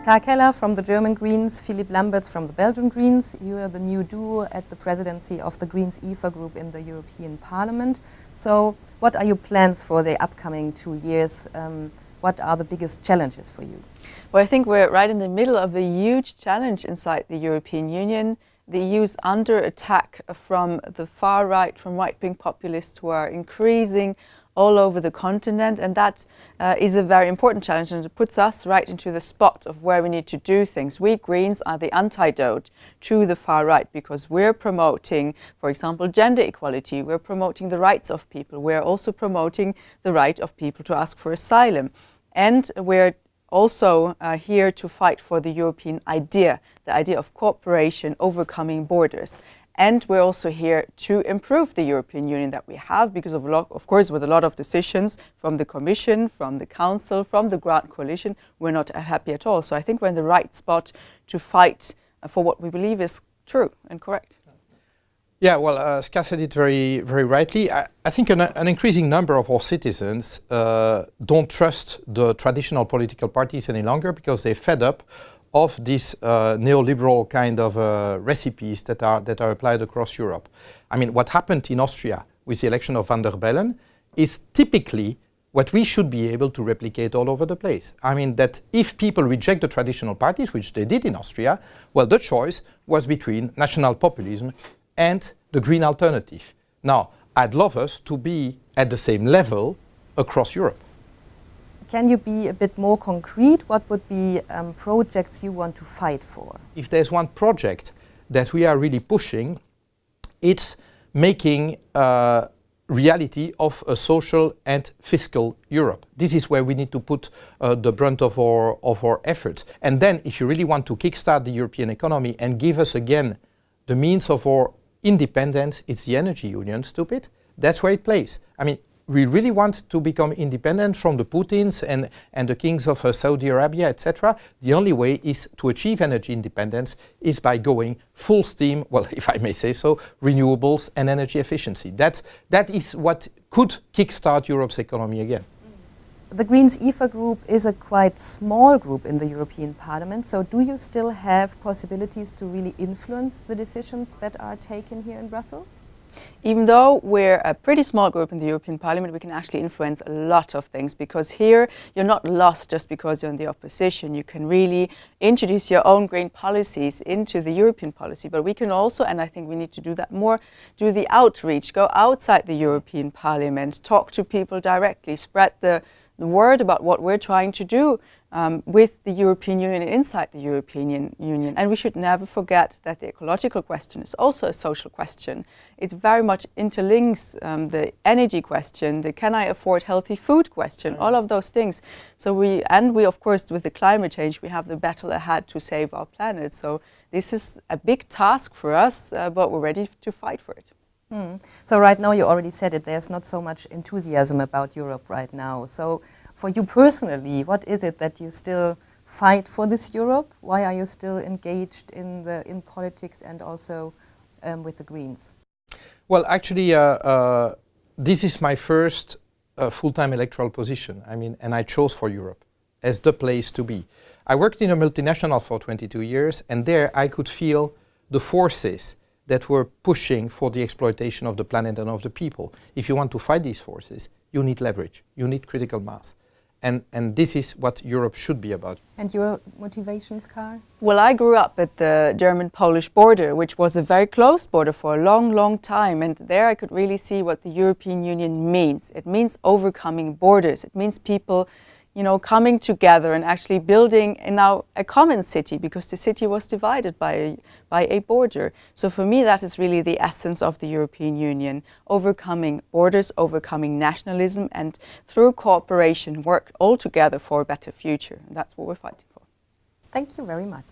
Karl Keller from the German Greens, Philippe Lamberts from the Belgian Greens. You are the new duo at the presidency of the Greens EFA Group in the European Parliament. So what are your plans for the upcoming 2 years? What are the biggest challenges for you? Well, I think we're right in the middle of a huge challenge inside the European Union. The EU is under attack from the far right, from right-wing populists who are increasing all over the continent, and that is a very important challenge, and it puts us right into the spot of where we need to do things. We Greens are the antidote to the far right because we're promoting, for example, gender equality, we're promoting the rights of people, we're also promoting the right of people to ask for asylum, and we're also here to fight for the European idea, the idea of cooperation, overcoming borders. And we're also here to improve the European Union that we have because of course, with a lot of decisions from the Commission, from the Council, from the Grand Coalition, we're not happy at all. So I think we're in the right spot to fight for what we believe is true and correct. Yeah, well, Ska said it very, very rightly. I think an increasing number of our citizens don't trust the traditional political parties any longer because they're fed up of these neoliberal kind of recipes that are applied across Europe. I mean, what happened in Austria with the election of van der Bellen is typically what we should be able to replicate all over the place. I mean, that if people reject the traditional parties, which they did in Austria, well, the choice was between national populism and the green alternative. Now, I'd love us to be at the same level across Europe. Can you be a bit more concrete? What would be projects you want to fight for? If there's one project that we are really pushing, it's making reality of a social and fiscal Europe. This is where we need to put the brunt of our efforts. And then if you really want to kickstart the European economy and give us again the means of our independence, it's the energy union, stupid. That's where it plays. I mean, we really want to become independent from the Putins and the kings of Saudi Arabia, etc. The only way is to achieve energy independence is by going full steam, well, if I may say so, renewables and energy efficiency. That is what could kickstart Europe's economy again. The Greens EFA Group is a quite small group in the European Parliament, so do you still have possibilities to really influence the decisions that are taken here in Brussels? Even though we're a pretty small group in the European Parliament, we can actually influence a lot of things because here you're not lost just because you're in the opposition. You can really introduce your own green policies into the European policy, but we can also, and I think we need to do that more, do the outreach, go outside the European Parliament, talk to people directly, spread the word about what we're trying to do with the European Union and inside the European Union. And we should never forget that the ecological question is also a social question. It very much interlinks the energy question, the can I afford healthy food question, all of those things. So we of course, with the climate change, we have the battle ahead to save our planet. So this is a big task for us, but we're ready to fight for it. So right now, you already said it, there's not so much enthusiasm about Europe right now. So for you personally, what is it that you still fight for this Europe? Why are you still engaged in politics and also with the Greens? Well, actually, this is my first full-time electoral position. I mean, and I chose for Europe as the place to be. I worked in a multinational for 22 years, and there I could feel the forces that were pushing for the exploitation of the planet and of the people. If you want to fight these forces, you need leverage, you need critical mass. And this is what Europe should be about. And your motivations, Karl? Well, I grew up at the German-Polish border, which was a very closed border for a long, long time. And there I could really see what the European Union means. It means overcoming borders. It means people, you know, coming together and actually building now a common city, because the city was divided by a border. So for me, that is really the essence of the European Union, overcoming borders, overcoming nationalism, and through cooperation work all together for a better future. And that's what we're fighting for. Thank you very much.